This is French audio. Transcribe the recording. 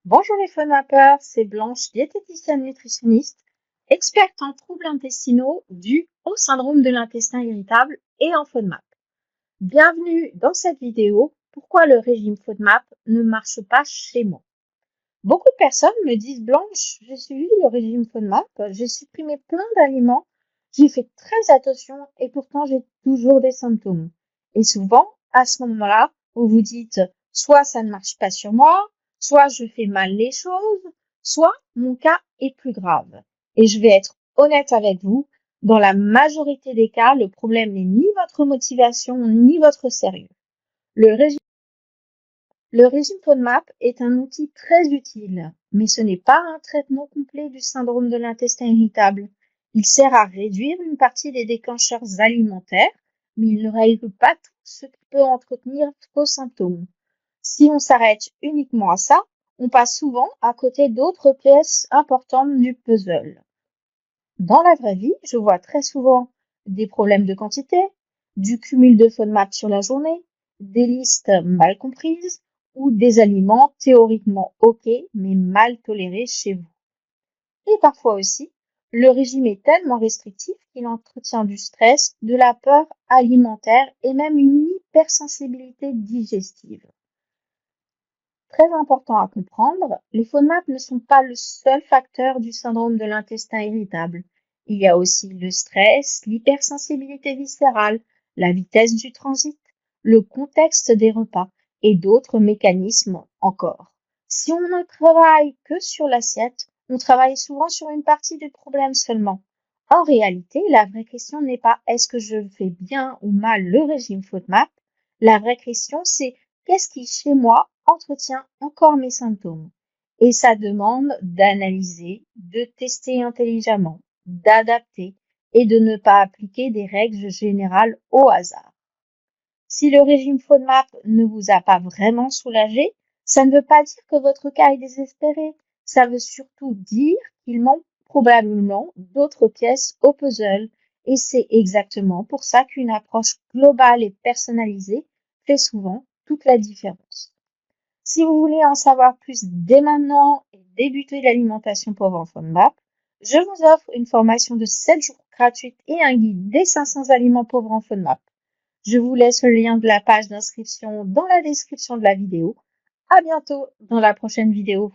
Bonjour les FODMAPers, c'est Blanche, diététicienne nutritionniste, experte en troubles intestinaux dus au syndrome de l'intestin irritable et en FODMAP. Bienvenue dans cette vidéo, pourquoi le régime FODMAP ne marche pas chez moi. Beaucoup de personnes me disent Blanche, j'ai suivi le régime FODMAP, j'ai supprimé plein d'aliments, j'ai fait très attention et pourtant j'ai toujours des symptômes. Et souvent, à ce moment-là, vous vous dites soit ça ne marche pas sur moi, soit je fais mal les choses, soit mon cas est plus grave. Et je vais être honnête avec vous, dans la majorité des cas, le problème n'est ni votre motivation ni votre sérieux. Le régime FODMAP est un outil très utile, mais ce n'est pas un traitement complet du syndrome de l'intestin irritable. Il sert à réduire une partie des déclencheurs alimentaires, mais il ne règle pas tout ce qui peut entretenir vos symptômes. Si on s'arrête uniquement à ça, on passe souvent à côté d'autres pièces importantes du puzzle. Dans la vraie vie, je vois très souvent des problèmes de quantité, du cumul de FODMAP sur la journée, des listes mal comprises ou des aliments théoriquement OK mais mal tolérés chez vous. Et parfois aussi, le régime est tellement restrictif qu'il entretient du stress, de la peur alimentaire et même une hypersensibilité digestive. Très important à comprendre, les FODMAP ne sont pas le seul facteur du syndrome de l'intestin irritable. Il y a aussi le stress, l'hypersensibilité viscérale, la vitesse du transit, le contexte des repas et d'autres mécanismes encore. Si on ne travaille que sur l'assiette, on travaille souvent sur une partie du problème seulement. En réalité, la vraie question n'est pas est-ce que je fais bien ou mal le régime FODMAP. La vraie question, c'est qu'est-ce qui, chez moi, entretient encore mes symptômes? Et ça demande d'analyser, de tester intelligemment, d'adapter et de ne pas appliquer des règles générales au hasard. Si le régime FODMAP ne vous a pas vraiment soulagé, ça ne veut pas dire que votre cas est désespéré. Ça veut surtout dire qu'il manque probablement d'autres pièces au puzzle. Et c'est exactement pour ça qu'une approche globale et personnalisée fait souvent toute la différence. Si vous voulez en savoir plus dès maintenant et débuter l'alimentation pauvre en FODMAP, je vous offre une formation de 7 jours gratuite et un guide des 500 aliments pauvres en FODMAP. Je vous laisse le lien de la page d'inscription dans la description de la vidéo. À bientôt dans la prochaine vidéo.